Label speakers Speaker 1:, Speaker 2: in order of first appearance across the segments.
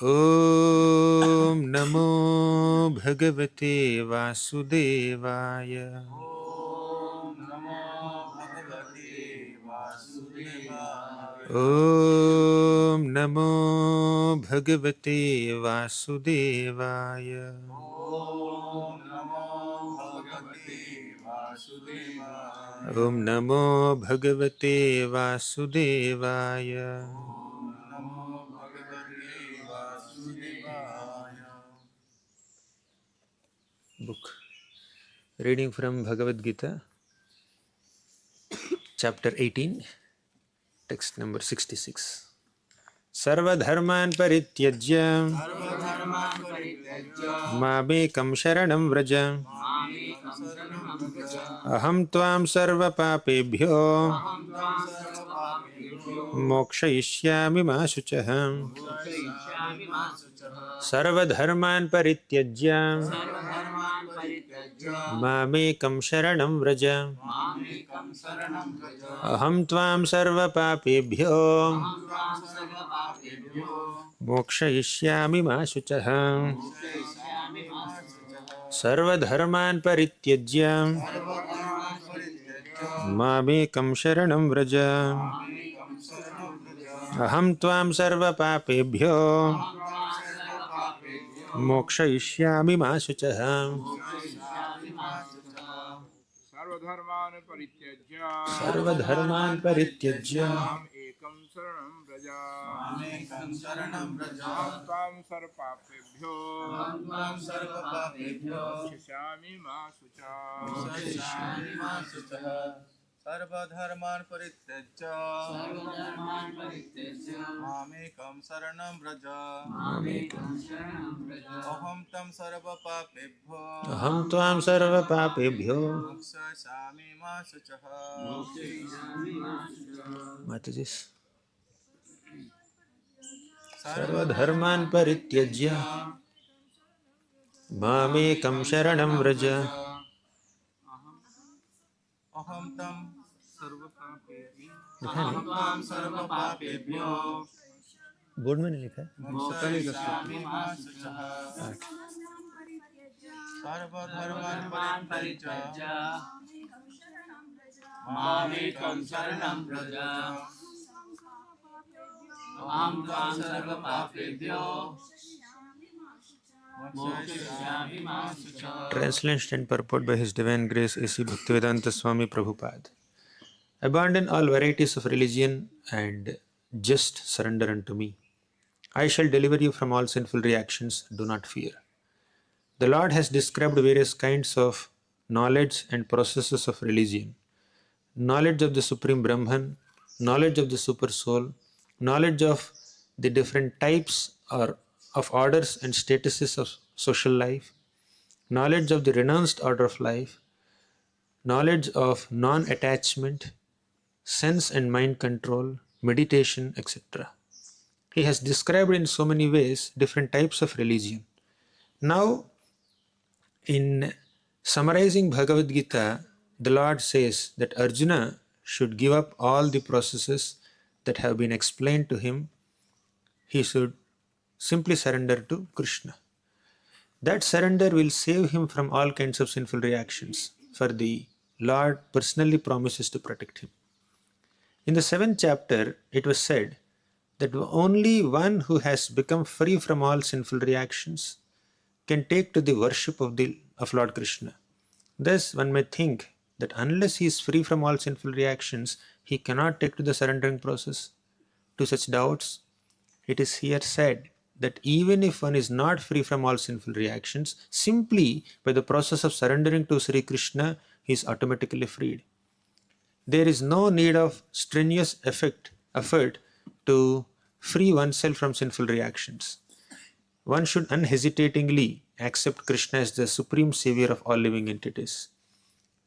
Speaker 1: Om Namo Bhagavate Vasudevaya.
Speaker 2: Om Namo Bhagavate Vasudevaya.
Speaker 1: Om Namo Bhagavate Vasudevaya.
Speaker 2: Om Namo Bhagavate Vasudevaya.
Speaker 1: Om Namo Bhagavate Vasudevaya.
Speaker 2: Om Namo Bhagavate Vasudevaya.
Speaker 1: Book. Reading from Bhagavad-GITA, chapter 18, text number 66. Sarvadharman parityajya
Speaker 2: Sarvadharman parityaja
Speaker 1: mamekam sharanam vraja
Speaker 2: mamekam saranam vraja.
Speaker 1: aham tvam sarvapapebhyo
Speaker 2: Aham tvam sarvapapebhyo
Speaker 1: mokshayishyami ma shuchah.
Speaker 2: mokshayishyami ma suchaha.
Speaker 1: Sarvadharman parityajya
Speaker 2: Sarvadharman parityaja
Speaker 1: mamekam sharanam vraja
Speaker 2: mamekam saranam vraja.
Speaker 1: aham tvam sarvapapebhyo
Speaker 2: Aham tvam sarvapapebhyo
Speaker 1: mokshayishyami ma shuchah.
Speaker 2: mokshayishyami ma suchaha.
Speaker 1: Sarvadharman parityajya
Speaker 2: Sarvadharman parityaja
Speaker 1: mamekam sharanam vraja
Speaker 2: mamekam saranam vraja.
Speaker 1: aham tvam sarvapapebhyo
Speaker 2: Aham tvam sarvapapebhyo
Speaker 1: mokshayishyami ma shuchah.
Speaker 2: mokshayishyami ma suchaha.
Speaker 3: सर्वधर्मान् परित्यज्य
Speaker 1: Sarvadharman parityajya
Speaker 3: माम् एकं शरणं व्रज
Speaker 2: मामेकं शरणं व्रज
Speaker 3: अहं त्वां सर्वपापेभ्यो
Speaker 2: अहं त्वां सर्वपापेभ्यो
Speaker 3: शिष्यामि मा शुचा
Speaker 2: मोक्षयिष्यामि मा शुचः सर्वधर्मान् परित्यज्य सर्वधर्मान् परित्यज्य मामेकं शरणं व्रज मामेकं शरणं व्रज अहं तं सर्वपापेभ्यो
Speaker 1: aham tvam sarvapapebhyo.
Speaker 2: मोक्षयिष्यामि मा शुचः मोक्षयिष्यामि मा शुचः
Speaker 1: Matajis. Sarvadharman parityajya mamekam sharanam vraja
Speaker 2: अहं तं सर्वपापेभ्यो
Speaker 1: बोर्ड में नहीं लिखा है.
Speaker 2: मोक्षयिष्यामि मा शुचः सर्वधर्मान् परित्यज्य मामेकं शरणं व्रज अहं त्वां सर्वपापेभ्यो मोक्षयिष्यामि मा शुचः.
Speaker 1: Translation and purport by His Divine Grace A.C. Bhaktivedanta Swami Prabhupada. Abandon all varieties of religion and just surrender unto me. I shall deliver you from all sinful reactions. Do not fear. The Lord has described various kinds of knowledge and processes of religion. Knowledge of the Supreme Brahman, knowledge of the Super Soul, knowledge of the different types or of orders and statuses of social life, knowledge of the renounced order of life, knowledge of non-attachment, sense and mind control, meditation, etc. He has described in so many ways different types of religion. Now, in summarizing Bhagavad-GITA, the Lord says that Arjuna should give up all the processes that have been explained to him. He should simply surrender to Krishna. That surrender will save him from all kinds of sinful reactions, for the Lord personally promises to protect him. In the 7th chapter, it was said that only one who has become free from all sinful reactions can take to the worship of Lord Krishna. Thus, one may think that unless he is free from all sinful reactions, he cannot take to the surrendering process. To such doubts, it is here said that even if one is not free from all sinful reactions, simply by the process of surrendering to Sri Krishna, he is automatically freed. There is no need of strenuous effort to free oneself from sinful reactions. One should unhesitatingly accept Krishna as the supreme savior of all living entities.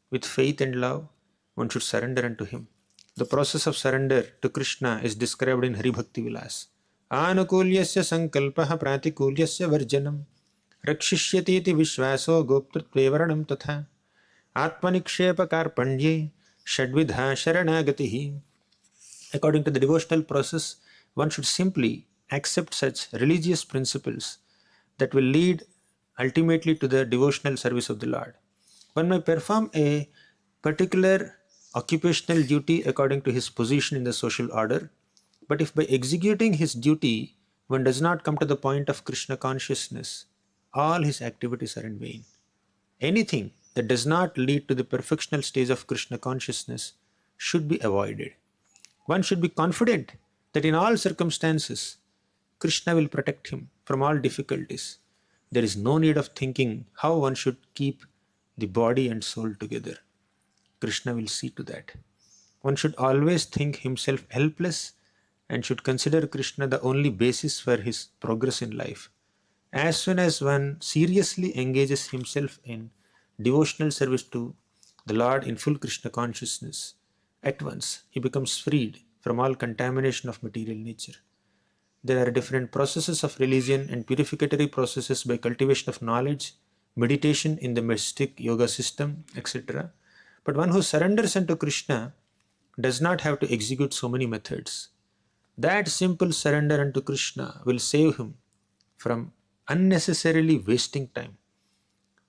Speaker 1: With faith and love, one should surrender unto him. The process of surrender to Krishna is described in Hari Bhakti Vilas. Anukulyasya sankalpaha pratikulyasya varjanam rakshishyatiti vishvaso goptritvevaranam tatha atmanikshepa karpanye shadvidha sharanagatihi. According to the devotional process, one should simply accept such religious principles that will lead ultimately to the devotional service of the Lord. One may perform a particular occupational duty according to his position in the social order, but if by executing his duty one does not come to the point of Krishna consciousness, all his activities are in vain. Anything that does not lead to the perfectional stage of Krishna consciousness should be avoided. One should be confident that in all circumstances, Krishna will protect him from all difficulties. There is no need of thinking how one should keep the body and soul together. Krishna will see to that. One should always think himself helpless and should consider Krishna the only basis for his progress in life. As soon as one seriously engages himself in devotional service to the Lord in full Krishna consciousness, at once he becomes freed from all contamination of material nature. There are different processes of religion and purificatory processes by cultivation of knowledge, meditation in the mystic yoga system, etc. But one who surrenders unto Krishna does not have to execute so many methods. That simple surrender unto Krishna will save him from unnecessarily wasting time.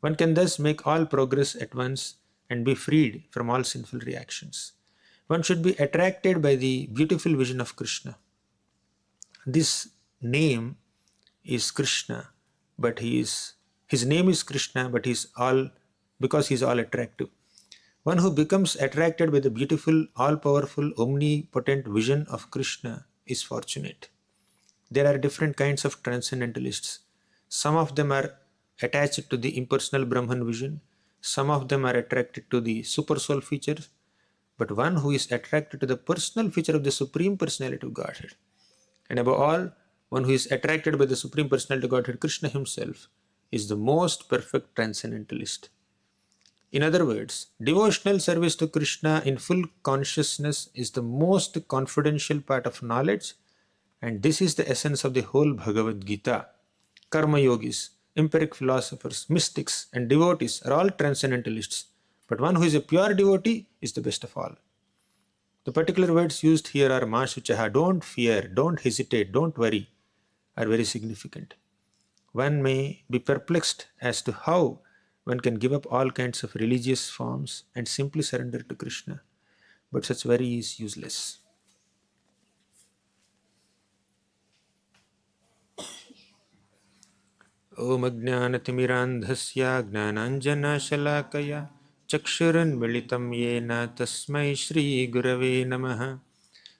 Speaker 1: One can thus make all progress at once and be freed from all sinful reactions. One should be attracted by the beautiful vision of Krishna. This name is Krishna, but his name is Krishna, but he's all because he's all attractive. One who becomes attracted by the beautiful, all-powerful, omnipotent vision of Krishna is fortunate. There are different kinds of transcendentalists. Some of them are attached to the impersonal Brahman vision. Some of them are attracted to the super soul features. But one who is attracted to the personal feature of the Supreme Personality of Godhead, and above all, one who is attracted by the Supreme Personality of Godhead, Krishna himself, is the most perfect transcendentalist. In other words, devotional service to Krishna in full consciousness is the most confidential part of knowledge, and this is the essence of the whole Bhagavad-GITA. Karma yogis, empiric philosophers, mystics, and devotees are all transcendentalists, but one who is a pure devotee is the best of all. The particular words used here are ma shuchaha, don't fear, don't hesitate, don't worry, are very significant. One may be perplexed as to how one can give up all kinds of religious forms and simply surrender to Krishna, but such worry is useless. Om Ajnanatimirandhasya Gnananjanashalakaya Chakshurunmilitam Yena Tasmai Shri Gurave Namaha.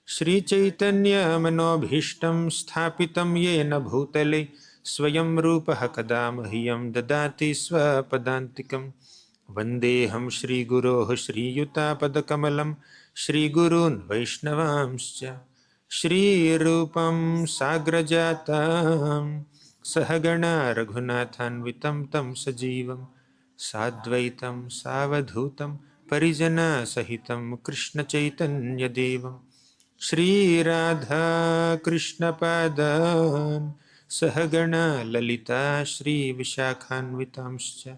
Speaker 1: Shri Chaitanya Manobhishtam Sthapitam Yena Bhutale Swayam Rupaha Kadamahyam Dadati Swapadantikam Vandeham Shri Guroh Shri Yuta Padakamalam Shri Gurun Vaishnavamscha Shri Rupam Sagrajatam Sahagana Raghunathanvitam Tam Sajivam Sadvaitam Savadhutam Parijana Sahitam Krishna Chaitanya Devam Shri Radha Krishna Padan Sahagana Lalita Shri Vishakhanvitamscha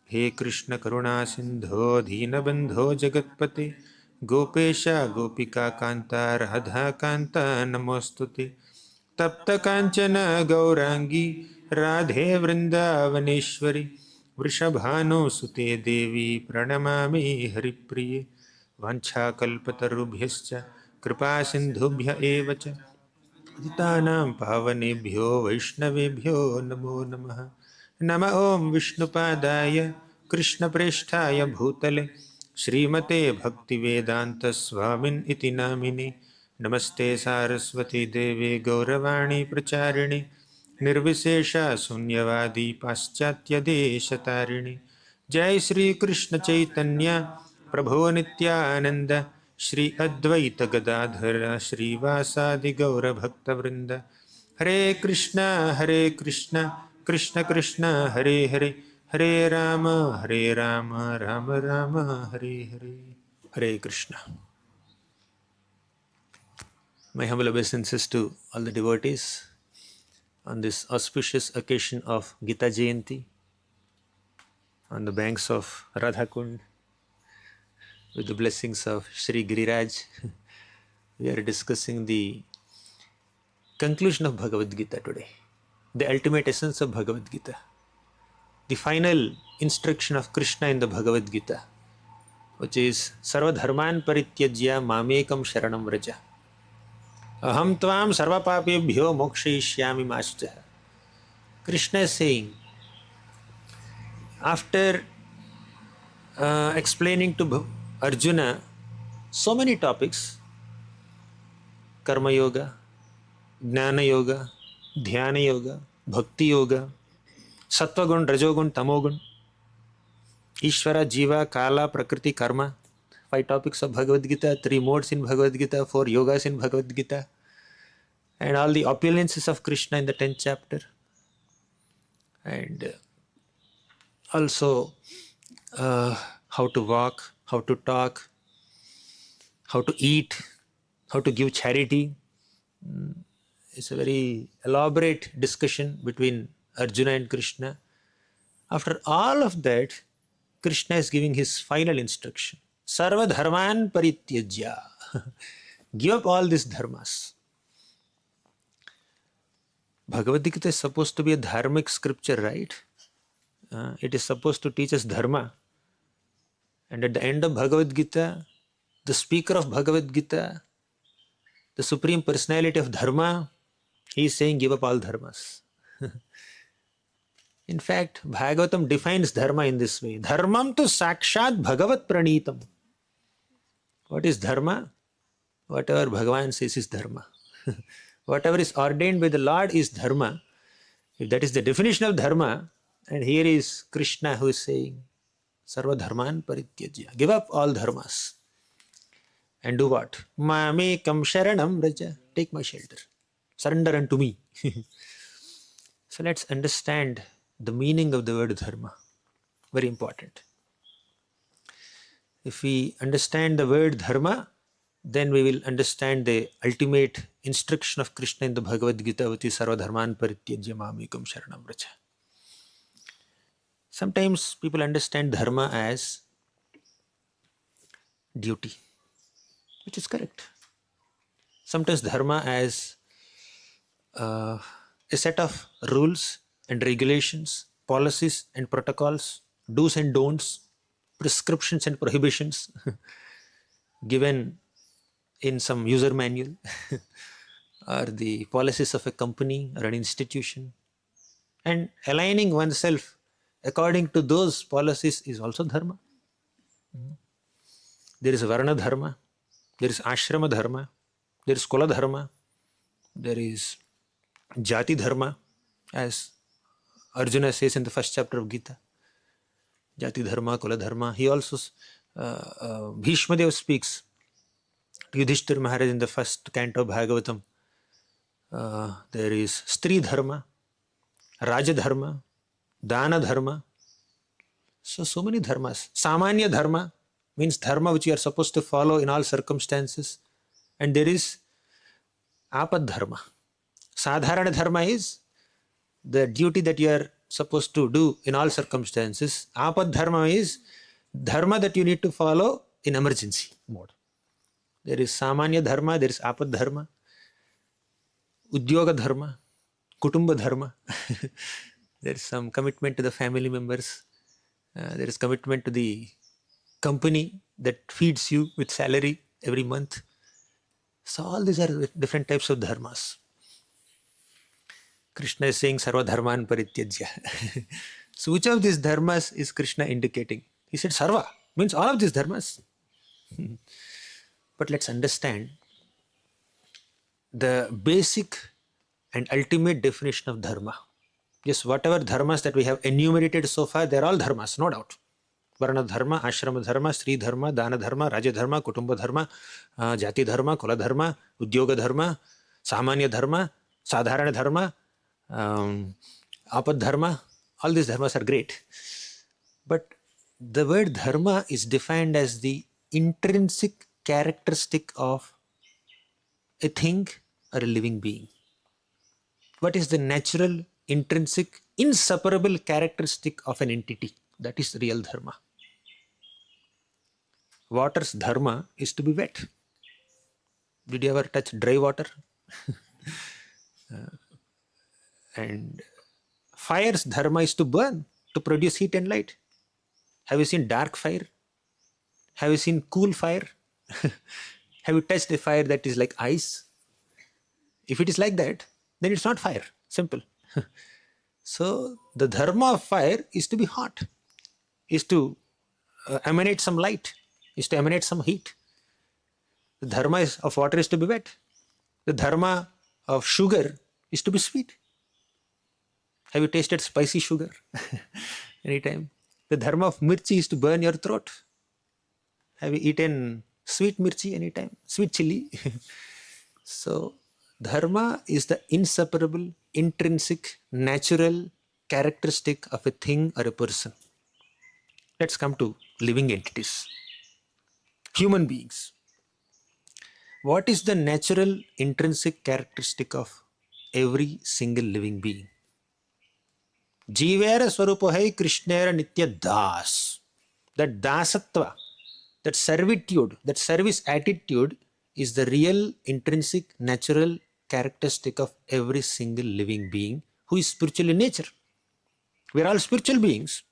Speaker 1: He Krishna Karuna Sindho Dhinabandho Jagatpate Gopesha Gopika Kanta Radha Kanta Namostute Tapta Kanchana Gaurangi Radhe Vrindavaneshwari Vrishabhano Sute Devi Pranamami Haripriye Vancha Kalpatarubhyascha Kripa Sindhubhya Evacha Patitanam Pavanebhyo Vaishnavebhyo Namo Namaha Nama Om Vishnupadaya Krishna Presthaya Bhutale Srimate Bhaktivedanta Swamin Iti Namini Namaste Saraswati Devi Gauravani Pracharini Nirvishesha Sunyavadi Paschatya Desatarini Jai Sri Krishna Chaitanya Prabhu Nityananda Shri Advaita Gadadhara Shri Vasadi Gaura Bhakta Vrinda Hare Krishna Krishna Krishna Hare Hare Hare Rama Rama Rama Hare Hare. Hare Krishna. My humble obeisances to all the devotees on this auspicious occasion of Gita Jayanti on the banks of Radha Kund with the blessings of Shri Giriraj. We are discussing the conclusion of Bhagavad-Gita today, the ultimate essence of Bhagavad-Gita, the final instruction of Krishna in the Bhagavad-Gita, which is Sarva Dharman Parityajya Mamekam Sharanam Vraja. Aham Tvam Sarva Papebhyo Mokshayishyami Maschah. Krishna is saying, after explaining to Arjuna so many topics, Karma Yoga, Jnana Yoga, Dhyana Yoga, Bhakti Yoga, Sattva Gun, Rajogun, Tamogun, Ishvara, Jiva, Kala, Prakriti, Karma, 5 topics of Bhagavad Gita, 3 modes in Bhagavad Gita, 4 yogas in Bhagavad Gita, and all the opulences of Krishna in the 10th chapter, and also how to walk, how to talk, how to eat, how to give charity. It's a very elaborate discussion between Arjuna and Krishna. After all of that, Krishna is giving his final instruction. Sarva dharman parityajya. Give up all these dharmas. Bhagavad Gita is supposed to be a dharmic scripture, right? It is supposed to teach us dharma. And at the end of Bhagavad Gita, the speaker of Bhagavad Gita, the Supreme Personality of Dharma, he is saying give up all dharmas. In fact, Bhagavatam defines dharma in this way. Dharmam tu sakshat bhagavat pranitam. What is dharma? Whatever Bhagavan says is dharma. Whatever is ordained by the Lord is dharma. If that is the definition of dharma, and here is Krishna who is saying, Sarva dharman parityajya. Give up all dharmas. And do what? Mamekam sharanam vraja. Take my shelter. Surrender unto me. So let's understand the meaning of the word dharma. Very important. If we understand the word dharma, then we will understand the ultimate instruction of Krishna in the Bhagavad Gita, which is Sarva dharman parityajya mamekam sharanam vraja. Sometimes people understand dharma as duty, which is correct. Sometimes dharma as a set of rules and regulations, policies and protocols, do's and don'ts, prescriptions and prohibitions given in some user manual or the policies of a company or an institution. And aligning oneself according to those policies is also dharma. There is Varna dharma, there is Ashrama dharma, there is Kula dharma, there is Jati dharma, as Arjuna says in the first chapter of Gita. Jati dharma, Kula dharma. He also, Bhishma Dev speaks to Yudhishthira Maharaj in the first canto of Bhagavatam. There is Stri dharma, Raja dharma, Dana dharma. So many dharmas. Samanya dharma means dharma which you are supposed to follow in all circumstances. And there is Apad dharma. Sadharana dharma is the duty that you are supposed to do in all circumstances. Apad dharma is dharma that you need to follow in emergency mode. There is Samanya dharma, there is Apad dharma, Udyoga dharma, Kutumba dharma. There is some commitment to the family members. There is commitment to the company that feeds you with salary every month. So all these are different types of dharmas. Krishna is saying Sarva dharman parityajya. So which of these dharmas is Krishna indicating? He said Sarva means all of these dharmas. But let's understand the basic and ultimate definition of dharma. Yes, whatever dharmas that we have enumerated so far, they are all dharmas, no doubt. Varna dharma, ashrama dharma, Sri dharma, Dana dharma, Raja dharma, Kutumba dharma, Jati dharma, Kula dharma, Udyoga dharma, Samanya dharma, Sadharana dharma, Apad dharma. All these dharmas are great. But the word dharma is defined as the intrinsic characteristic of a thing or a living being. What is the natural, intrinsic, inseparable characteristic of an entity? That is real dharma. Water's dharma is to be wet. Did you ever touch dry water? And fire's dharma is to burn, to produce heat and light. Have you seen dark fire? Have you seen cool fire? Have you touched a fire that is like ice? If it is like that, then it's not fire. Simple. So the dharma of fire is to be hot, is to emanate some light, is to emanate some heat. The dharma of water is to be wet. The dharma of sugar is to be sweet. Have you tasted spicy sugar? Anytime? The dharma of mirchi is to burn your throat. Have you eaten sweet mirchi anytime? Sweet chili? So, dharma is the inseparable, intrinsic, natural characteristic of a thing or a person. Let's come to living entities. Human beings. What is the natural, intrinsic characteristic of every single living being? Jivera swarupo hai Krishnera nitya das. That dasatva, that servitude, that service attitude is the real, intrinsic, natural characteristic of every single living being who is spiritual in nature. We are all spiritual beings.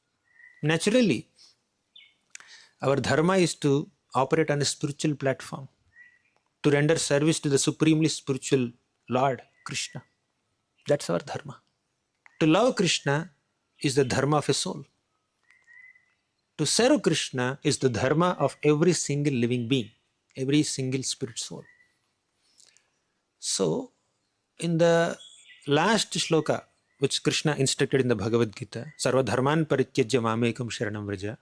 Speaker 1: Naturally, our dharma is to operate on a spiritual platform, to render service to the supremely spiritual Lord, Krishna. That's our dharma. To love Krishna is the dharma of a soul. To serve Krishna is the dharma of every single living being, every single spirit soul. So, in the last shloka, which Krishna instructed in the Bhagavad-GITA, Sarva dharman parityajya mamekam sharanam vraja,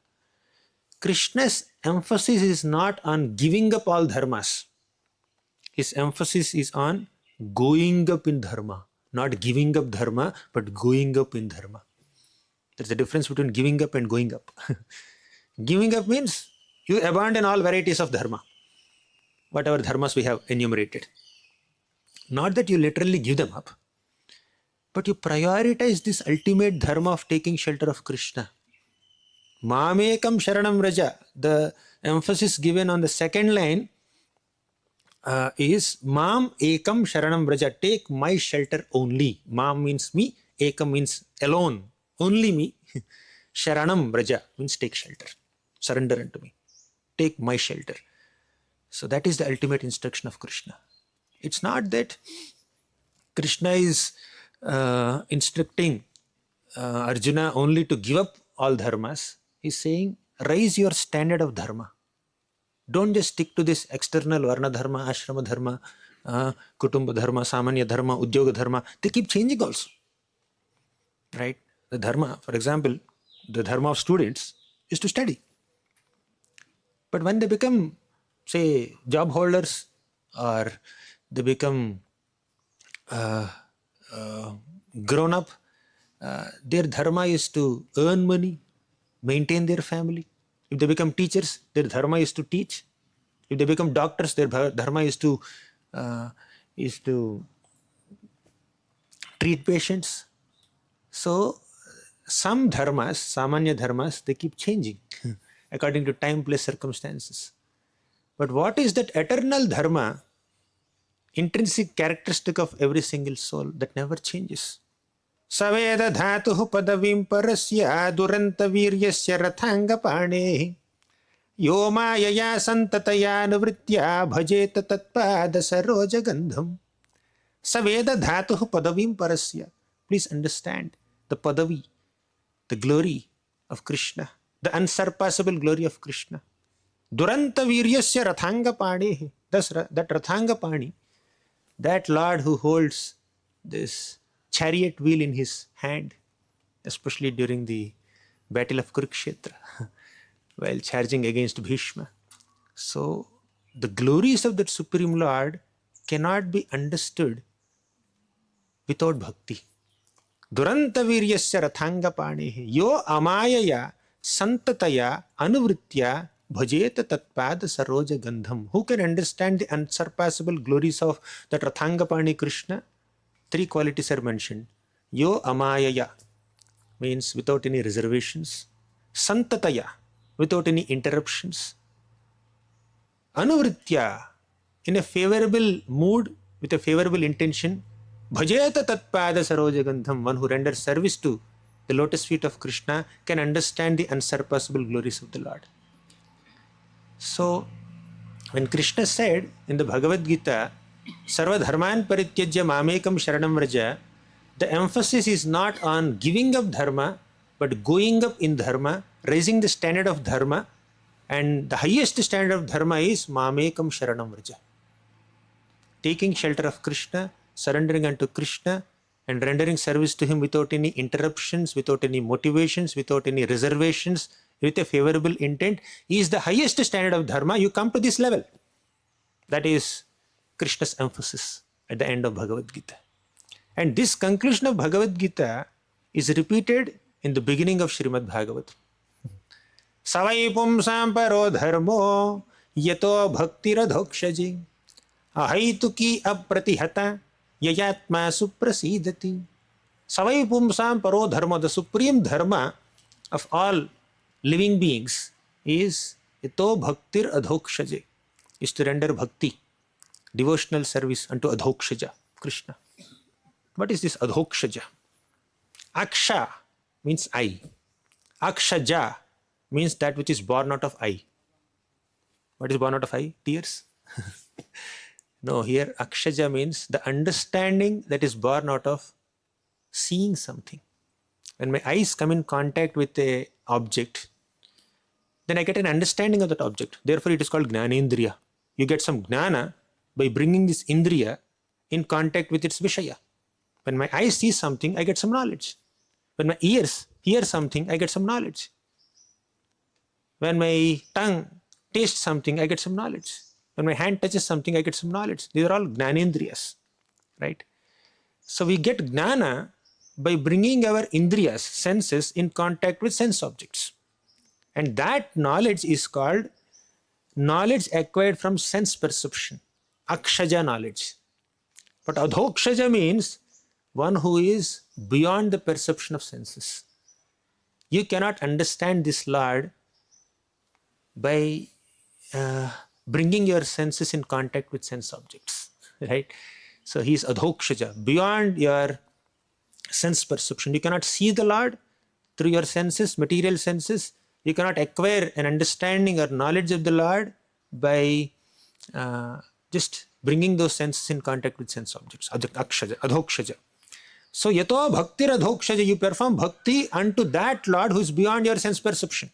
Speaker 1: Krishna's emphasis is not on giving up all dharmas. His emphasis is on going up in dharma. Not giving up dharma, but going up in dharma. There's a difference between giving up and going up. Giving up means you abandon all varieties of dharma, whatever dharmas we have enumerated. Not that you literally give them up, but you prioritize this ultimate dharma of taking shelter of Krishna. Mamekam sharanam raja. The emphasis given on the second line is Mam ekam sharanam vraja. Take my shelter only. Mam means me, ekam means alone, only me. Sharanam vraja means take shelter, surrender unto me, take my shelter. So that is the ultimate instruction of Krishna. It's not that Krishna is instructing Arjuna only to give up all dharmas. He's saying raise your standard of dharma. Don't just stick to this external varna dharma, ashrama dharma, kutumba dharma, samanya dharma, udyoga dharma. They keep changing also. Right? The dharma, for example, the dharma of students is to study. But when they become, say, job holders or they become grown up, their dharma is to earn money, maintain their family. If they become teachers, their dharma is to teach. If they become doctors, their dharma is to treat patients. So some dharmas, samanya dharmas, they keep changing according to time, place, circumstances. But what is that eternal dharma, intrinsic characteristic of every single soul that never changes? Saveda dhatuhu padavim parasya duranta viryasya rathanga panehi yo mayaya santataya nuvritya bhajeta tatpada saroja gandham. Saveda dhatuhu padavim parasya. Please understand the padavi, the glory of Krishna, the unsurpassable glory of Krishna. Duranta viryasya rathanga panehi. That rathanga pani, that Lord who holds this chariot wheel in his hand, especially during the battle of Kurukshetra, while charging against Bhishma. So, the glories of that Supreme Lord cannot be understood without bhakti. Duranta viryasya rathanga panehi yo amayaya santataya anuvritya bhajeta tatpada saroja gandham. Who can understand the unsurpassable glories of that rathanga pani Krishna? Three qualities are mentioned. Yo amayaya means without any reservations. Santataya, without any interruptions. Anuvritya, in a favorable mood, with a favorable intention, Bhajeta tatpada sarojagandham. One who renders service to the lotus feet of Krishna can understand the unsurpassable glories of the Lord. So, when Krishna said in the Bhagavad-GITA, Sarva dharman parityajya mamekam sharanam vraja, the emphasis is not on giving up dharma, but going up in dharma, raising the standard of dharma, and the highest standard of dharma is mamekam sharanam vraja. Taking shelter of Krishna, surrendering unto Krishna, and rendering service to him without any interruptions, without any motivations, without any reservations, with a favorable intent, is the highest standard of dharma. You come to this level. That is Krishna's emphasis at the end of Bhagavad-GITA. And this conclusion of Bhagavad-GITA is repeated in the beginning of Srimad Bhagavatam. Savai pumsam paro dharmo yato bhaktiradhokshaji ahaituki apratihata yayatma suprasidati. Savai pumsam paro dharma, the supreme dharma of all living beings is yato bhaktir adhokshaji, is to render bhakti, devotional service unto adhokshaja, Krishna. What is this adhokshaja? Aksha means I. Akshaja means that which is born out of I. What is born out of I? Tears? No, here akshaja means the understanding that is born out of seeing something. When my eyes come in contact with a object, then I get an understanding of that object. Therefore, it is called gnanendriya. You get some gnana by bringing this indriya in contact with its vishaya. When my eyes see something, I get some knowledge. When my ears hear something, I get some knowledge. When my tongue tastes something, I get some knowledge. When my hand touches something, I get some knowledge. These are all gnanendriyas, right? So we get gnana by bringing our indriyas, senses, in contact with sense objects. And that knowledge is called knowledge acquired from sense perception, akshaja knowledge. But adhokshaja means one who is beyond the perception of senses. You cannot understand this Lord by bringing your senses in contact with sense objects, right? So he is adhokshaja, beyond your sense perception. You cannot see the Lord through your senses, material senses. You cannot acquire an understanding or knowledge of the Lord by just bringing those senses in contact with sense objects, adhokshaja. So yato bhaktir adhokshaja, you perform bhakti unto that Lord who is beyond your sense perception.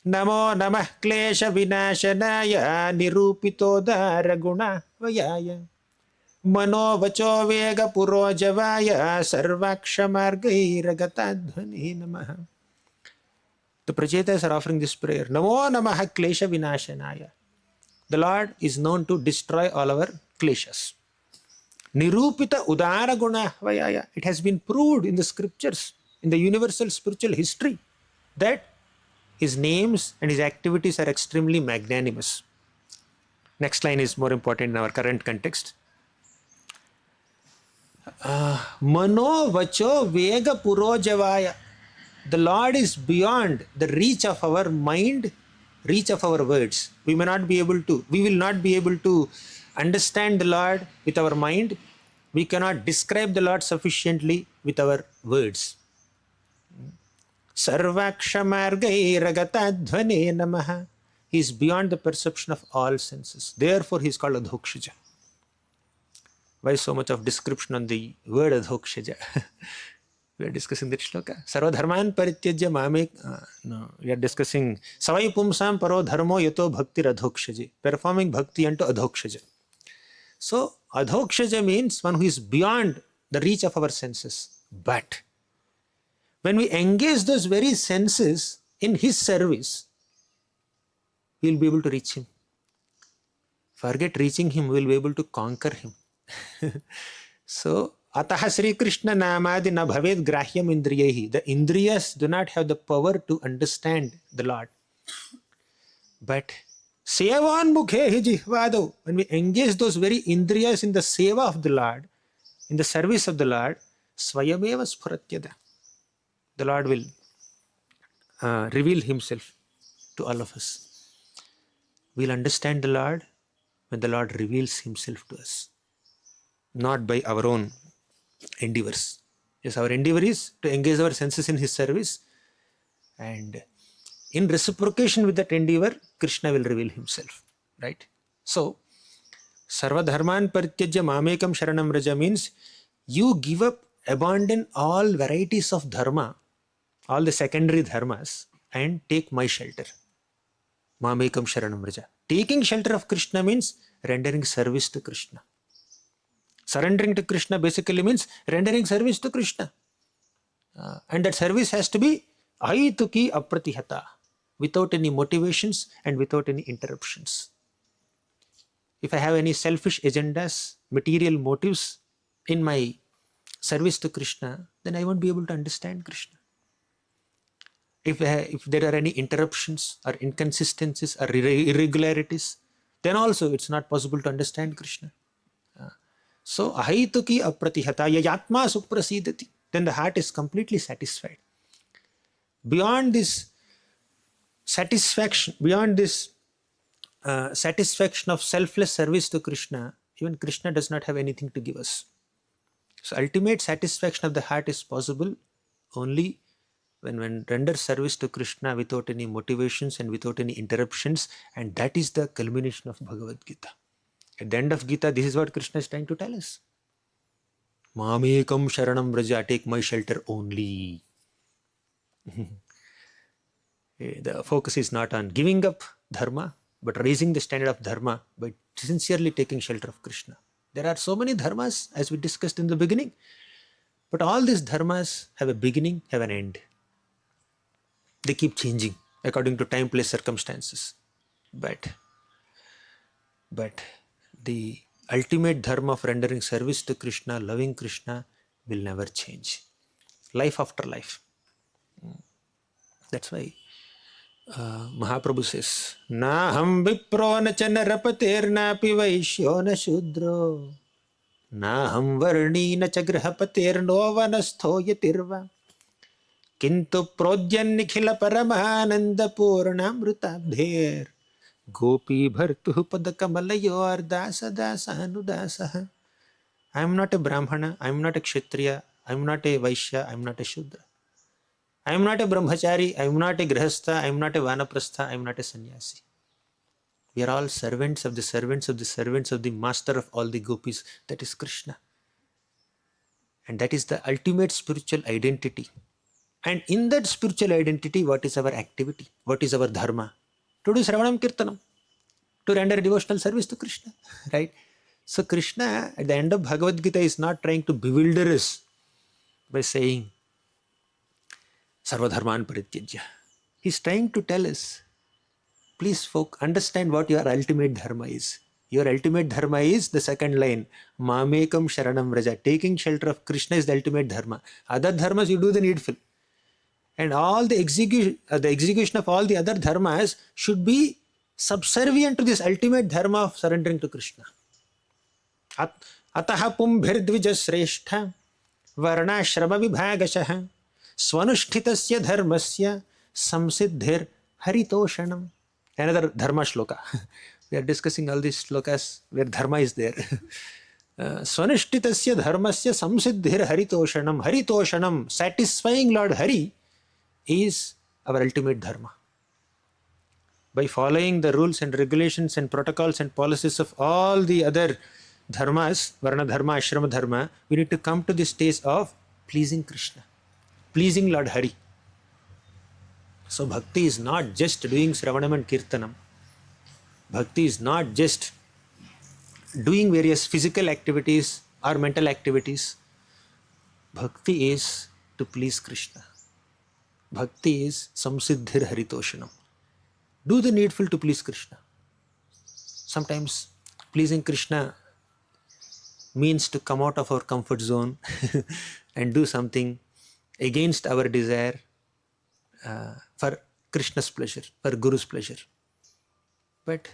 Speaker 1: Namo namah klesha vinashanaya nirupito dharaguna vayaya mano vacho vega purojavaya sarvakshamargairagatadhvani namaha. The Prachetas are offering this prayer. Namo namaha klesha vinashanaya. The Lord is known to destroy all our kleshas. Nirupita udara guna vayaya. It has been proved in the scriptures, in the universal spiritual history, that his names and his activities are extremely magnanimous. Next line is more important in our current context. Mano vacho vega purojavaya. The Lord is beyond the reach of our mind, reach of our words. We will not be able to understand the Lord with our mind. We cannot describe the Lord sufficiently with our words. Sarvakshamargairagatadhvane namaha. He is beyond the perception of all senses. Therefore, he is called adhokshaja. Why so much of description on the word adhokshaja? We are discussing that shloka. Sarva dharman parityajya mame. No, we are discussing savai pumsam paro dharmo yato bhakti adhokshaja. Performing bhakti unto adhokshaja. So, adhokshaja means one who is beyond the reach of our senses. But when we engage those very senses in his service, we will be able to reach him. Forget reaching him, we will be able to conquer him. So, ataha Sri Krishna namadi na bhaved grahyam indriyahi. The indriyas do not have the power to understand the Lord. But sevan mukhe jihvado, when we engage those very indriyas in the seva of the Lord, in the service of the Lord, swayameva spuratyada. The Lord will reveal himself to all of us. We will understand the Lord when the Lord reveals himself to us. not by our own endeavors. Yes, our endeavor is to engage our senses in His service, and in reciprocation with that endeavor, Krishna will reveal Himself. Right? So, Sarva Dharman Parityajya Mamekam Sharanam Raja means you give up, abandon all varieties of dharma, all the secondary dharmas, and take my shelter. Mamekam Sharanam Raja. Taking shelter of Krishna means rendering service to Krishna. Surrendering to Krishna basically means rendering service to Krishna. And that service has to be ahituki apratihata, without any motivations and without any interruptions. If I have any selfish agendas, material motives in my service to Krishna, then I won't be able to understand Krishna. If there are any interruptions or inconsistencies or irregularities, then also it's not possible to understand Krishna. So, ahituki apratihata yayatma suprasidati. Then the heart is completely satisfied. Beyond this satisfaction, satisfaction of selfless service to Krishna, even Krishna does not have anything to give us. So, ultimate satisfaction of the heart is possible only when one renders service to Krishna without any motivations and without any interruptions, and that is the culmination of Bhagavad-Gita. At the end of Gita, this is what Krishna is trying to tell us. Mamekam Sharanam Braja, take my shelter only. The focus is not on giving up dharma, but raising the standard of dharma by sincerely taking shelter of Krishna. There are so many dharmas, as we discussed in the beginning, but all these dharmas have a beginning, have an end. They keep changing according to time, place, circumstances. But the ultimate dharma of rendering service to Krishna, loving Krishna, will never change. Life after life. That's why Mahaprabhu says, Na ham vipro na cha narapatir na pi vaishyo na shudro, na ham varni na cha grahapatir no vanastho yatirva, kintu prodyan nikhila paramananda purnamrutabdher, gopi bhartu padakamalayyo ardasa dasa anudasa. I am not a Brahmana, I am not a Kshatriya, I am not a Vaishya, I am not a Shudra. I am not a Brahmachari, I am not a Grihastha, I am not a Vanaprastha, I am not a Sannyasi. We are all servants of the servants of the servants of the master of all the gopis, that is Krishna. And that is the ultimate spiritual identity. And in that spiritual identity, what is our activity? What is our dharma? To do Sravanam Kirtanam, to render devotional service to Krishna. Right? So Krishna, at the end of Bhagavad Gita, is not trying to bewilder us by saying, Sarva Dharman Parityajya. He is trying to tell us, please understand what your ultimate dharma is. Your ultimate dharma is the second line, Mamekam Sharanam Vraja. Taking shelter of Krishna is the ultimate dharma. Other dharmas you do the needful. And all the execution of all the other dharmas should be subservient to this ultimate dharma of surrendering to Krishna. Ataha pumbhirdvija sreshtha varnashrama vibhagashaha swanushthitasya dharmasya samsiddhir haritoshanam. Another dharma shloka. We are discussing all these shlokas where dharma is there. Swanushthitasya dharmasya samsiddhir haritoshanam. Haritoshanam, satisfying Lord Hari, is our ultimate dharma. By following the rules and regulations and protocols and policies of all the other dharmas, Varna Dharma, Ashrama Dharma, we need to come to this stage of pleasing Krishna, pleasing Lord Hari. So bhakti is not just doing Sravanam and Kirtanam. Bhakti is not just doing various physical activities or mental activities. Bhakti is to please Krishna. Bhakti is samsiddhir haritoshanam. Do the needful to please Krishna. Sometimes pleasing Krishna means to come out of our comfort zone and do something against our desire for Krishna's pleasure, for Guru's pleasure. But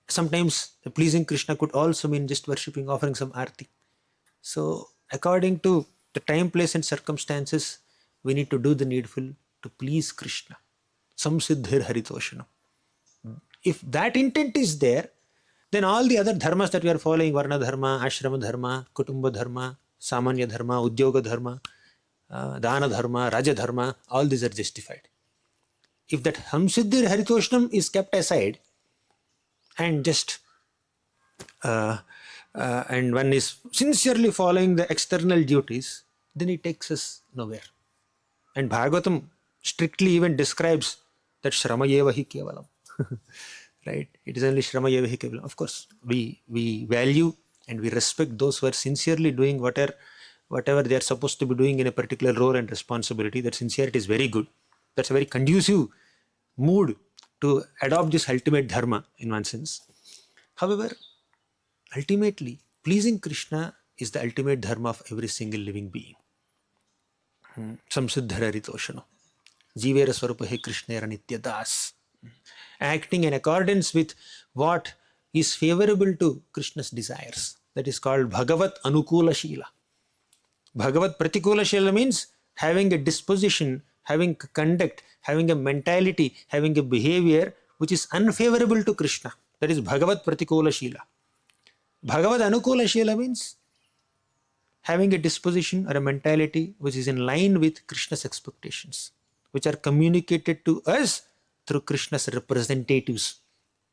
Speaker 1: sometimes pleasing Krishna could also mean just worshipping, offering some arti. So according to the time, place and circumstances, we need to do the needful to please Krishna. Samsiddhir haritoshanam. If that intent is there, then all the other dharmas that we are following, varna dharma, ashrama dharma, kutumba dharma, samanya dharma, udyoga dharma, dana dharma, raja dharma, all these are justified. If that hamsiddhi haritoshnam is kept aside and just and one is sincerely following the external duties, then it takes us nowhere. And Bhagavatam strictly even describes that shrama eva hi kevalam. Right? It is only shrama eva hi kevalam. Of course, we value and we respect those who are sincerely doing whatever they are supposed to be doing in a particular role and responsibility. That sincerity is very good. That's a very conducive mood to adopt this ultimate dharma in one sense. However, ultimately, pleasing Krishna is the ultimate dharma of every single living being. Samsiddhara ritoshano. Jivera swarupa he Krishnera nitya das. Acting in accordance with what is favorable to Krishna's desires. That is called Bhagavat Anukula Shila. Bhagavat Pratikula Shila means having a disposition, having a conduct, having a mentality, having a behavior which is unfavorable to Krishna. That is Bhagavat Pratikula Shila. Bhagavad Anukula Shila means having a disposition or a mentality which is in line with Krishna's expectations, which are communicated to us through Krishna's representatives,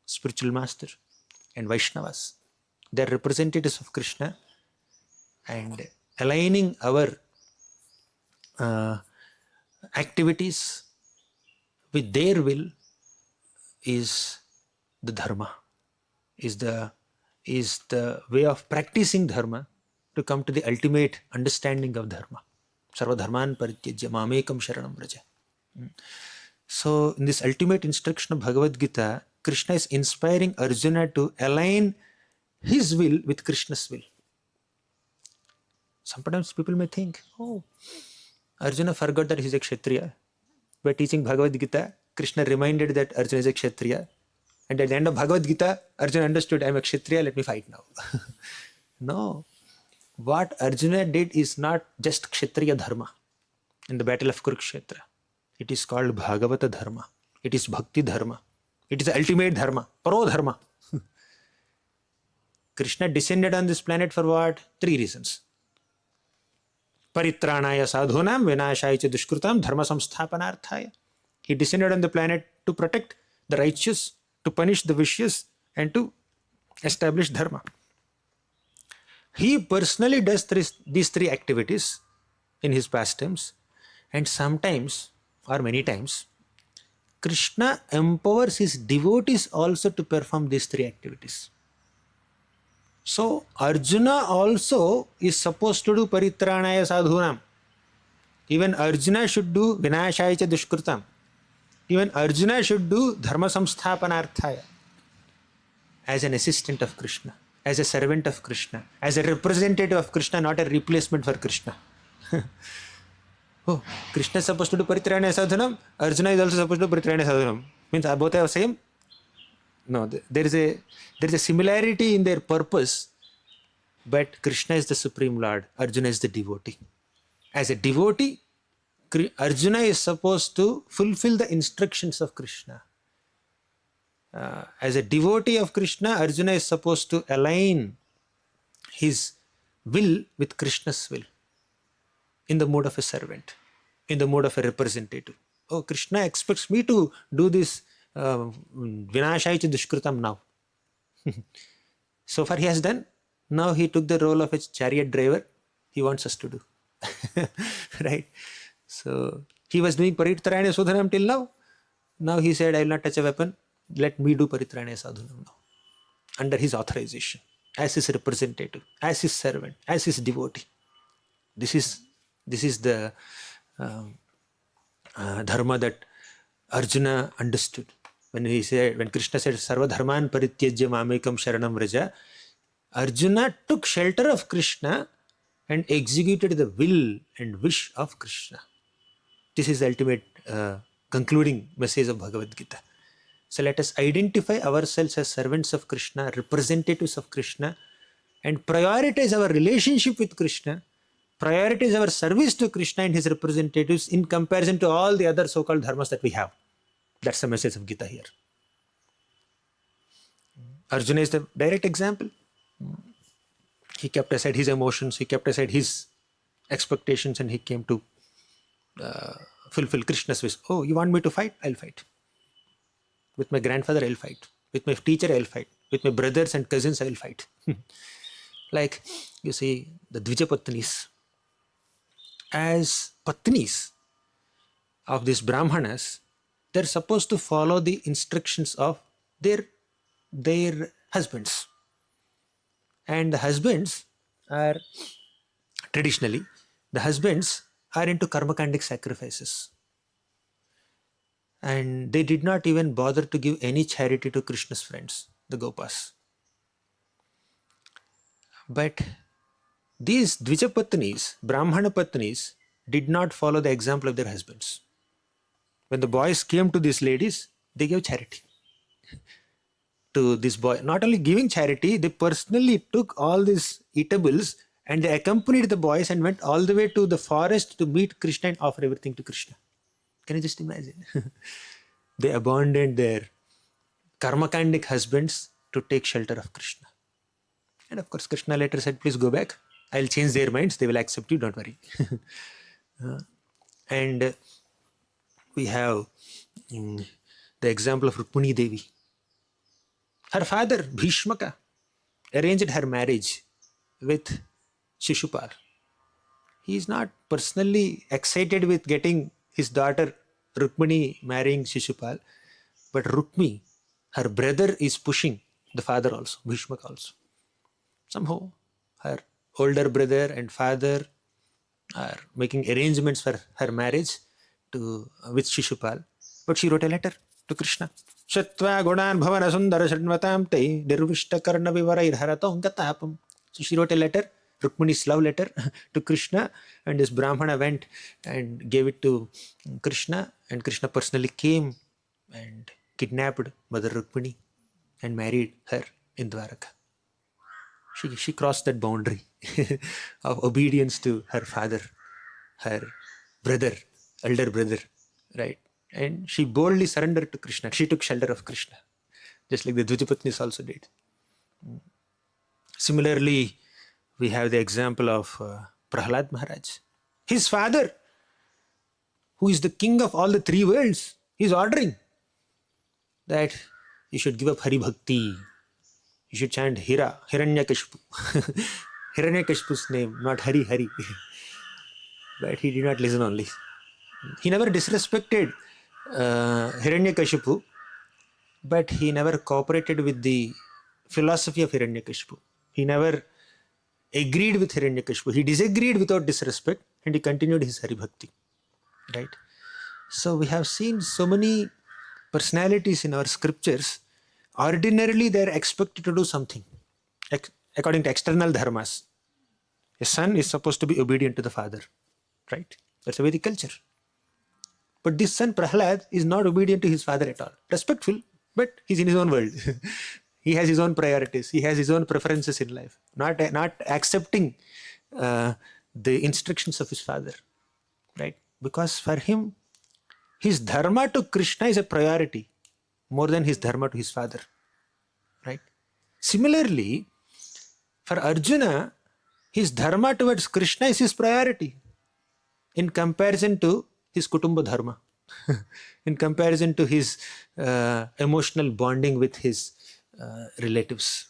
Speaker 1: spiritual master and Vaishnavas. They are representatives of Krishna, and aligning our activities with their will is the dharma, is the way of practicing dharma to come to the ultimate understanding of dharma. Sarva dharman parityajya mamekam sharanam vraja. So in this ultimate instruction of Bhagavad-Gita, Krishna is inspiring Arjuna to align his will with Krishna's will. Sometimes people may think, oh, Arjuna forgot that he is a Kshatriya. By teaching Bhagavad-Gita, Krishna reminded that Arjuna is a Kshatriya. And at the end of Bhagavad-Gita, Arjuna understood, I am a Kshatriya, let me fight now. No. What Arjuna did is not just Kshatriya dharma in the battle of Kurukshetra. It is called Bhagavata dharma. It is Bhakti dharma. It is the ultimate dharma, Paro dharma. Krishna descended on this planet for what? 3 reasons. Paritranaya sadhunam vinashaya cha dushkrutam dharma samsthapanarthaya. He descended on the planet to protect the righteous, to punish the vicious, and to establish dharma. He personally does these 3 activities in his pastimes, and sometimes or many times Krishna empowers his devotees also to perform these 3 activities. So Arjuna also is supposed to do paritranaya sadhunam. Even Arjuna should do vinashaya cha dushkrutam. Even Arjuna should do dharma samsthapanarthaya. As an assistant of Krishna, as a servant of Krishna, as a representative of Krishna, not a replacement for Krishna. Oh, Krishna is supposed to do paritranaya sadhunam, Arjuna is also supposed to do paritranaya sadhunam. Means both are same? No, there is a similarity in their purpose, but Krishna is the Supreme Lord, Arjuna is the devotee. As a devotee, Arjuna is supposed to fulfill the instructions of Krishna. As a devotee of Krishna, Arjuna is supposed to align his will with Krishna's will in the mode of a servant, in the mode of a representative. Oh, Krishna expects me to do this vinashaya cha dushkrutam now. So far he has done. Now he took the role of a chariot driver. He wants us to do. Right? So he was doing paritranaya sadhunam till now. Now he said, I will not touch a weapon. Let me do paritranaya sadhunam now. Under his authorization, as his representative, as his servant, as his devotee. This is the dharma that Arjuna understood. When Krishna said, Sarva dharman parityajya mamekam sharanam vraja, Arjuna took shelter of Krishna and executed the will and wish of Krishna. This is the ultimate concluding message of Bhagavad-Gita. So let us identify ourselves as servants of Krishna, representatives of Krishna, and prioritize our relationship with Krishna, prioritize our service to Krishna and his representatives in comparison to all the other so-called dharmas that we have. That's the message of Gita here. Arjuna is the direct example. He kept aside his emotions, he kept aside his expectations, and he came to fulfill Krishna's wish. Oh, you want me to fight? I'll fight. With my grandfather, I'll fight. With my teacher, I'll fight. With my brothers and cousins, I will fight. Like, you see, the Dvijapatnis, as Patnis of these Brahmanas, they're supposed to follow the instructions of their husbands. And the husbands are, traditionally, the husbands are into karmakandic sacrifices. And they did not even bother to give any charity to Krishna's friends, the Gopas. But these Dvijapatnis, Brahmana Patnis, did not follow the example of their husbands. When the boys came to these ladies, they gave charity to this boy. Not only giving charity, they personally took all these eatables and they accompanied the boys and went all the way to the forest to meet Krishna and offer everything to Krishna. Can you just imagine? They abandoned their karmakandic husbands to take shelter of Krishna. And of course, Krishna later said, please go back. I'll change their minds. They will accept you. Don't worry. And we have the example of Rukmini Devi. Her father, Bhishmaka, arranged her marriage with Shishupal. He is not personally excited with getting his daughter Rukmini marrying Shishupal, but Rukmi, her brother, is pushing the father also, Bhishmaka also. Somehow, her older brother and father are making arrangements for her marriage with Shishupal. But she wrote a letter to Krishna. Shatva Gunan Bhavana Sundara Shanvatam Te Nirvishta Karna Vivara Irharatam Gatapam. So she wrote a letter, Rukmini's love letter, to Krishna, and this Brahmana went and gave it to Krishna, and Krishna personally came and kidnapped Mother Rukmini and married her in Dwaraka. She crossed that boundary of obedience to her father, her brother, elder brother, right? And she boldly surrendered to Krishna. She took shelter of Krishna, just like the Dvijapatnis also did. Similarly, we have the example of Prahlad Maharaj. His father, who is the king of all the three worlds, is ordering that you should give up Hari Bhakti. You should chant Hiranyakashipu. Hiranyakashipu's name, not Hari Hari. But he did not listen only. He never disrespected Hiranyakashipu, but he never cooperated with the philosophy of Hiranyakashipu. He never agreed with Hiranyakashipu. He disagreed without disrespect, and he continued his Hari Bhakti. Right? So we have seen so many personalities in our scriptures. Ordinarily, they are expected to do something according to external dharmas. A son is supposed to be obedient to the father, right? That's a Vedic culture. But this son Prahlad is not obedient to his father at all. Respectful, but he's in his own world. He has his own priorities. He has his own preferences in life. Not accepting the instructions of his father, right? Because for him, his dharma to Krishna is a priority more than his dharma to his father, right? Similarly, for Arjuna, his dharma towards Krishna is his priority in comparison to his kutumba dharma, in comparison to his emotional bonding with his relatives,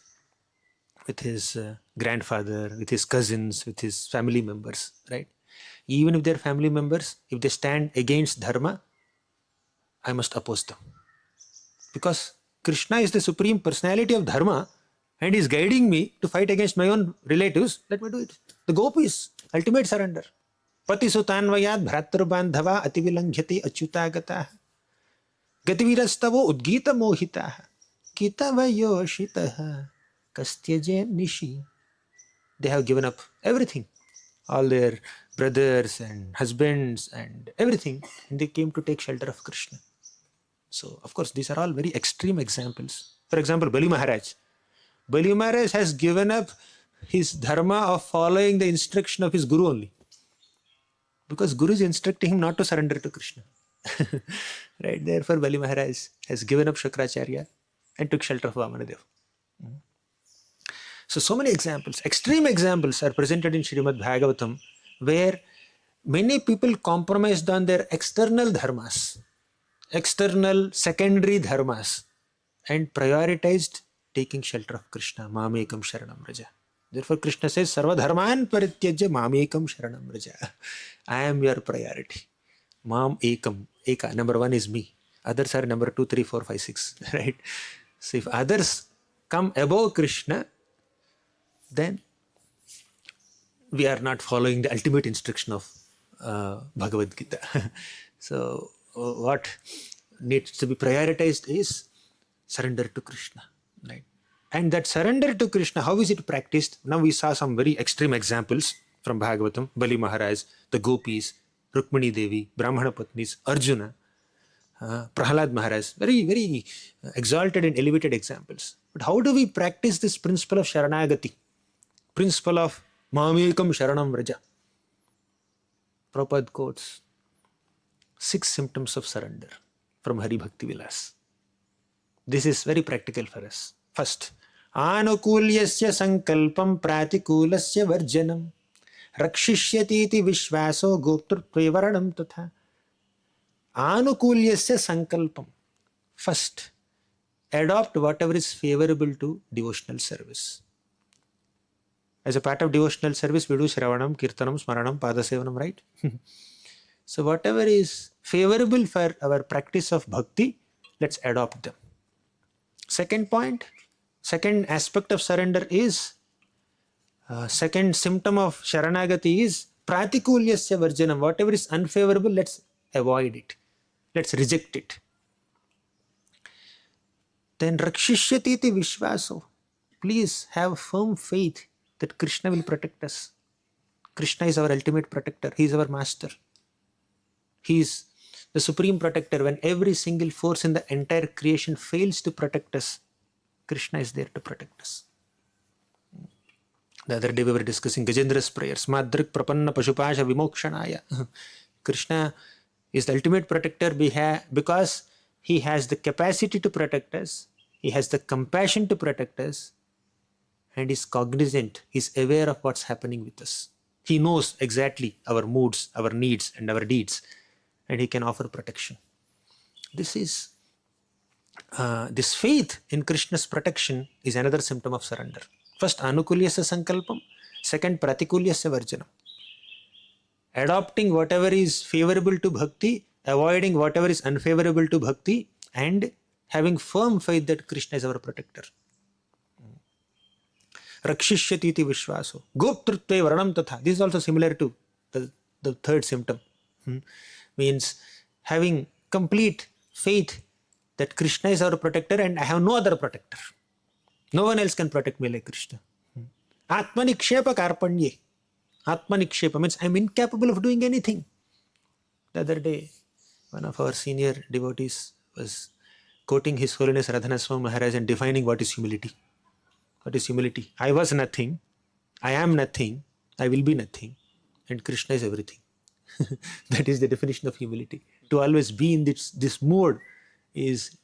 Speaker 1: with his grandfather, with his cousins, with his family members, right? Even if they're family members, if they stand against dharma, I must oppose them. Because Krishna is the supreme personality of dharma and is guiding me to fight against my own relatives, let me do it. The gopis, ultimate surrender. Pati sutanvayat bhratrubandhava ativilanghyati achyutagata gativirastavo udgita mohita kitavayoshitaha kastyaje nishi. They have given up everything, all their brothers and husbands and everything, and they came to take shelter of Krishna. So, of course, these are all very extreme examples. For example, Bali Maharaj. Bali Maharaj has given up his dharma of following the instruction of his guru only. Because guru is instructing him not to surrender to Krishna. Right? Therefore, Bali Maharaj has given up Shukracharya and took shelter of Vamanadev. So many examples, extreme examples are presented in Srimad Bhagavatam where many people compromised on their external dharmas, external secondary dharmas, and prioritized taking shelter of Krishna. Mamekam sharanam raja. Therefore, Krishna says, Sarva dharman parityajya mamekam sharanam raja. I am your priority. Mam ekam. Eka. Number one is me. Others are number 2, 3, 4, 5, 6. Right? So if others come above Krishna, then we are not following the ultimate instruction of Bhagavad-Gita. So what needs to be prioritized is surrender to Krishna, right? And that surrender to Krishna, how is it practiced? Now we saw some very extreme examples from Bhagavatam: Bali Maharaj, the gopis, Rukmini Devi, Brahmana Patnis, Arjuna, Prahlad Maharaj, very exalted and elevated examples. But how do we practice this principle of Sharanagati, principle of Mamekam Sharanam Vraja? Prabhupada quotes 6 symptoms of surrender from Hari Bhakti Vilas. This is very practical for us. First, Anukulyasya sankalpam pratikulasya varjanam rakshishyatiti vishvaso goptrutve varanam tatha. Anukulyasya sankalpam. First, adopt whatever is favorable to devotional service. As a part of devotional service, we do Shravanam, Kirtanam, Smaranam, Padasevanam, right? So whatever is favorable for our practice of bhakti, let's adopt them. Second point, second aspect of surrender is, second symptom of Sharanagati is Pratikulyasya Varjanam. Whatever is unfavorable, let's avoid it. Let's reject it. Then Rakshishyatiti Vishvaso. Please have firm faith that Krishna will protect us. Krishna is our ultimate protector. He is our master. He is the supreme protector. When every single force in the entire creation fails to protect us, Krishna is there to protect us. The other day we were discussing Gajendra's prayers. Madrik prapanna pashupasha vimokshanaya. Krishna is the ultimate protector because he has the capacity to protect us. He has the compassion to protect us. And is cognizant, is aware of what's happening with us. He knows exactly our moods, our needs, and our deeds, and he can offer protection. This faith in Krishna's protection is another symptom of surrender. First, Anukulyasya Sankalpam. Second, Pratikulyasya Varjanam. Adopting whatever is favorable to bhakti, avoiding whatever is unfavorable to bhakti, and having firm faith that Krishna is our protector. Rakshishyatiti Vishvaso. Goptrutve Varanam Tatha. This is also similar to the third symptom. Means having complete faith that Krishna is our protector and I have no other protector. No one else can protect me like Krishna. Atmanikshepa Karpanye. Atmanikshepa means I am incapable of doing anything. The other day, one of our senior devotees was quoting His Holiness Radhana Swami Maharaj and defining what is humility. What is humility? I was nothing, I am nothing, I will be nothing, and Krishna is everything. That is the definition of humility. To always be in this mode is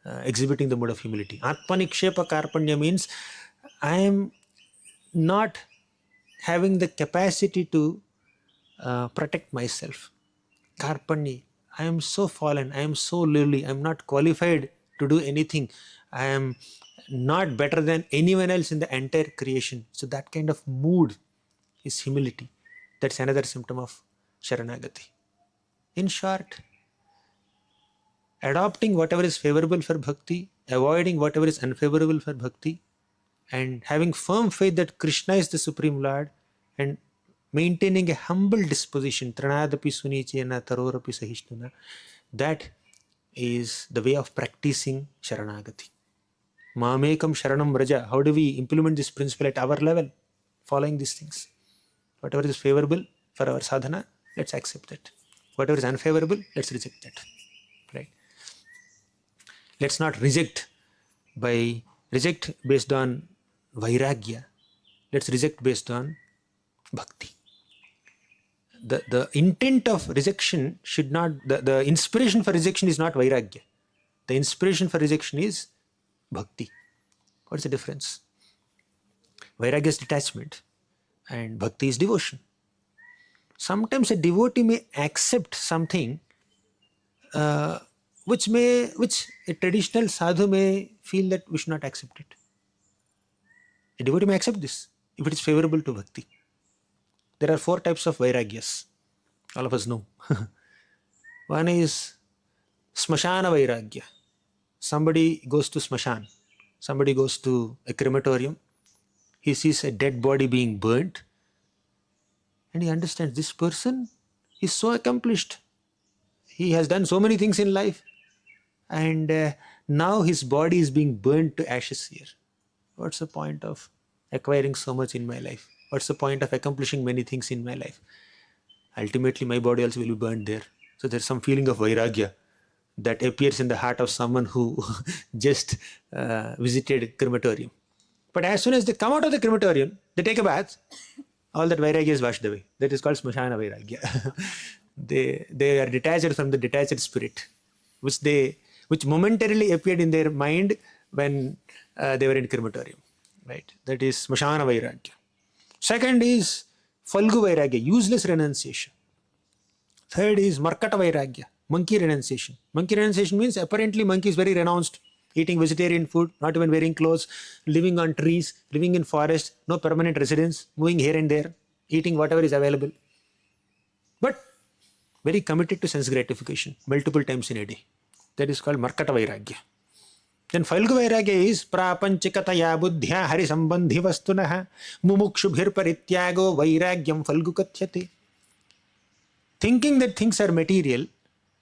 Speaker 1: exhibiting the mode of humility. Atmanikshepa Karpanya means I am not having the capacity to protect myself. Karpanya, I am so fallen, I am so lowly, I am not qualified to do anything. I am not better than anyone else in the entire creation. So that kind of mood is humility. That's another symptom of Sharanagati. In short, adopting whatever is favorable for bhakti, avoiding whatever is unfavorable for bhakti, and having firm faith that Krishna is the Supreme Lord, and maintaining a humble disposition, Tranadapi Sunichena Tarorapi Sahishnuna, that is the way of practicing Sharanagati. Mamekam Sharanam Vraja. How do we implement this principle at our level? Following these things. Whatever is favorable for our sadhana, let's accept it. Whatever is unfavorable, let's reject that. Right? Let's not reject based on vairagya. Let's reject based on bhakti. The intent of rejection should not, the inspiration for rejection is not vairagya. The inspiration for rejection is bhakti. What's the difference? Vairagya is detachment and bhakti is devotion. Sometimes a devotee may accept something which a traditional sadhu may feel that we should not accept it. A devotee may accept this if it is favorable to bhakti. There are 4 types of vairagyas. All of us know. One is smashana vairagya. Somebody goes to smashan. Somebody goes to a crematorium. He sees a dead body being burnt. And he understands this person is so accomplished. He has done so many things in life. And now his body is being burnt to ashes here. What's the point of acquiring so much in my life? What's the point of accomplishing many things in my life? Ultimately, my body also will be burned there. So there's some feeling of vairagya that appears in the heart of someone who just visited crematorium. But as soon as they come out of the crematorium, they take a bath, all that vairagya is washed away. That is called smashana vairagya. they are detached from the detached spirit, which momentarily appeared in their mind when they were in crematorium. Right? That is smashana vairagya. Second is falgu vairagya, useless renunciation. Third is markata vairagya, monkey renunciation. Monkey renunciation means apparently monkey is very renounced, eating vegetarian food, not even wearing clothes, living on trees, living in forest, no permanent residence, moving here and there, eating whatever is available. But very committed to sense gratification multiple times in a day. That is called markata vairagya. Then falgu vairagya is prapanchikataya buddhya hari sambandhi vastunah mumukshubhir parityago vairagyam falgu kathyate. Thinking that things are material,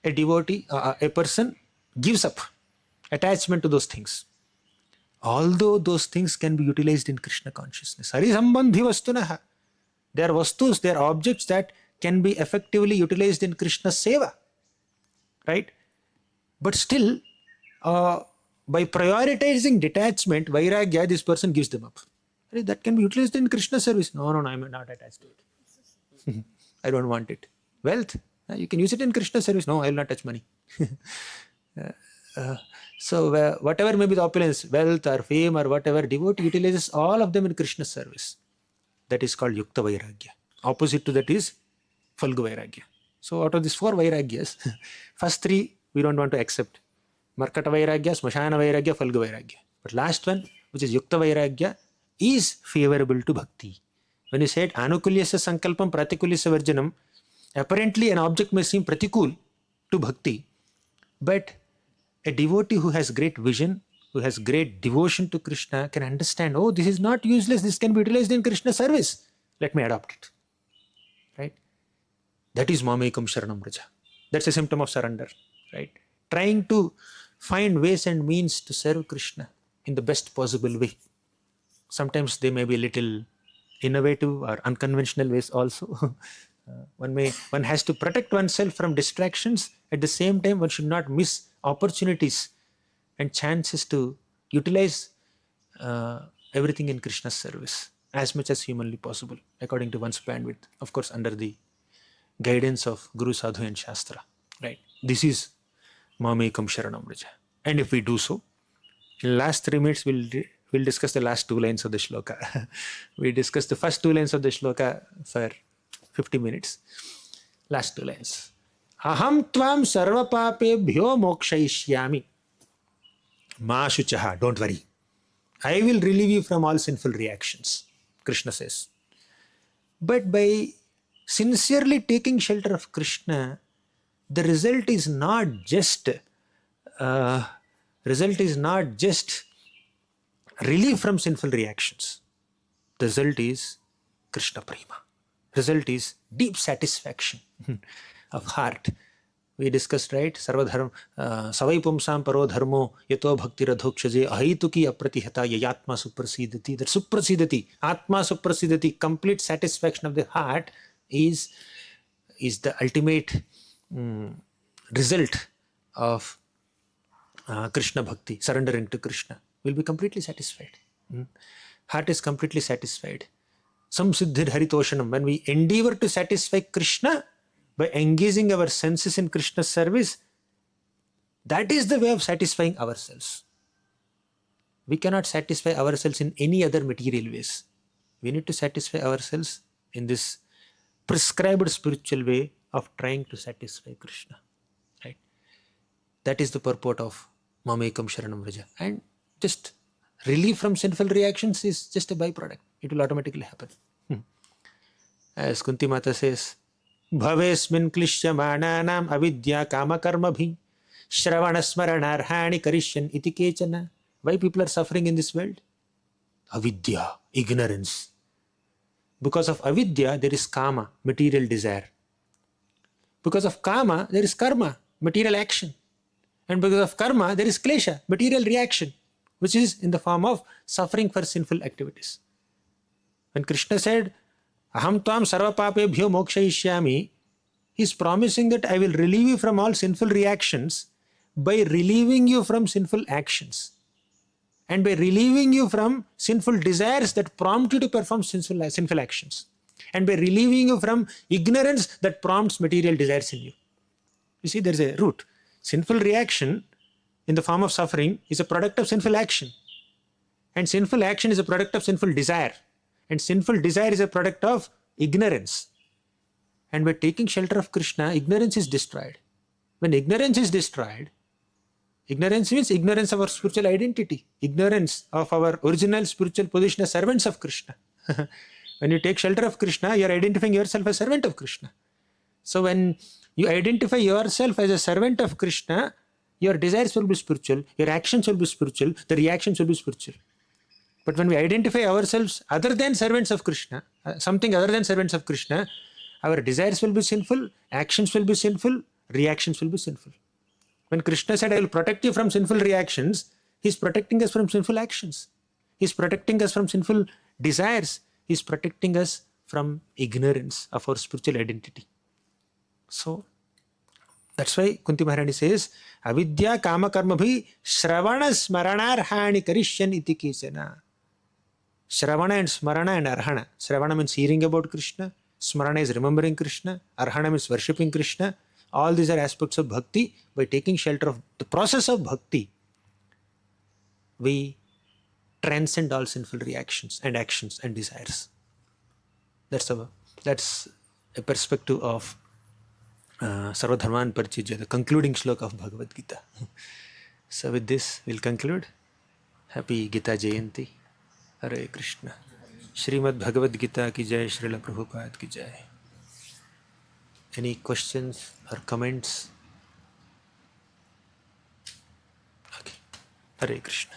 Speaker 1: a devotee, a person gives up attachment to those things. Although those things can be utilized in Krishna consciousness. Hari sambandhi vastunah. They are vastus, they are objects that can be effectively utilized in Krishna's seva. Right? But still, by prioritizing detachment, vairagya, this person gives them up. That can be utilized in Krishna service. No, I am not attached to it. I don't want it. Wealth, you can use it in Krishna service. No, I will not touch money. So whatever may be the opulence, wealth or fame or whatever, devotee utilizes all of them in Krishna service. That is called yukta vairagya. Opposite to that is falgu vairagya. So out of these 4 vairagyas, first 3 we don't want to accept. Markata vairagya, smashana vairagya, falgu vairagya. But last one, which is yukta vairagya, is favorable to bhakti. When you said anukulyasya sankalpam pratikulyasya varjanam, apparently an object may seem pratikul to bhakti, but a devotee who has great vision, who has great devotion to Krishna can understand, oh, this is not useless, this can be utilized in Krishna service. Let me adopt it. Right? That is mamekam sharanam vraja. That's a symptom of surrender. Right? Trying to find ways and means to serve Krishna in the best possible way. Sometimes they may be a little innovative or unconventional ways also. One has to protect oneself from distractions. At the same time, one should not miss opportunities and chances to utilize everything in Krishna's service as much as humanly possible, according to one's bandwidth. Of course, under the guidance of Guru, Sadhu and Shastra. Right? This is mamekam sharanam vraja. And if we do so, in the last 3 minutes, we'll discuss the last 2 lines of the shloka. We discussed the first 2 lines of the shloka for 50 minutes. Last 2 lines. Aham tvam sarva papebhyo mokshayishyami. Ma shuchaha, don't worry. I will relieve you from all sinful reactions, Krishna says. But by sincerely taking shelter of Krishna, the result is not just relief from sinful reactions. The result is Krishna prema. Result is deep satisfaction of heart. We discussed, right? Sarvadharma, savai pumsam paro dharmo yato bhakti radhokshaje ahituki apratihata yayatma suprasidati. That suprasidati, atma suprasidati, complete satisfaction of the heart is the ultimate result of Krishna bhakti, surrendering to Krishna. Will be completely satisfied. Heart is completely satisfied. Samsiddhir haritoshanam. When we endeavor to satisfy Krishna by engaging our senses in Krishna's service, that is the way of satisfying ourselves. We cannot satisfy ourselves in any other material ways. We need to satisfy ourselves in this prescribed spiritual way of trying to satisfy Krishna. Right? That is the purport of Mamekam Sharanam Vraja. And just relief from sinful reactions is just a byproduct. It will automatically happen. As Kunti Mata says, Bhavesmin klishya mananam avidya kama karma bhi shravana smaranarhani karishyan iti kechana. Why people are suffering in this world? Avidya, ignorance. Because of avidya, there is kama, material desire. Because of kama, there is karma, material action. And because of karma, there is klesha, material reaction, which is in the form of suffering for sinful activities. When Krishna said, Aham tvam sarva papebhyo mokshayishyami, he is promising that I will relieve you from all sinful reactions by relieving you from sinful actions. And by relieving you from sinful desires that prompt you to perform sinful actions. And by relieving you from ignorance that prompts material desires in you. You see, there is a root. Sinful reaction in the form of suffering is a product of sinful action. And sinful action is a product of sinful desire. And sinful desire is a product of ignorance. And by taking shelter of Krishna, ignorance is destroyed. When ignorance is destroyed, ignorance means ignorance of our spiritual identity, ignorance of our original spiritual position as servants of Krishna. When you take shelter of Krishna, you are identifying yourself as servant of Krishna. So when you identify yourself as a servant of Krishna, your desires will be spiritual, your actions will be spiritual, the reactions will be spiritual. But when we identify ourselves other than servants of Krishna, something other than servants of Krishna, our desires will be sinful, actions will be sinful, reactions will be sinful. When Krishna said, I will protect you from sinful reactions, he is protecting us from sinful actions. He is protecting us from sinful desires. He is protecting us from ignorance of our spiritual identity. So, that's why Kunti Maharani says, Avidya kama karma bhi shravana smaranarhani karishyan iti kechana. Shravana and smarana and arhana. Shravana means hearing about Krishna. Smarana is remembering Krishna. Arhana means worshipping Krishna. All these are aspects of bhakti. By taking shelter of the process of bhakti, we transcend all sinful reactions and actions and desires. That's a perspective of Sarva Dharman Parityajya, the concluding shloka of Bhagavad-Gita. So with this, we'll conclude. Happy Gita Jayanti. Hare Krishna. Srimad Bhagavad-Gita ki jai, Srila Prabhupada ki jai. Any questions or comments? Okay. Hare Krishna.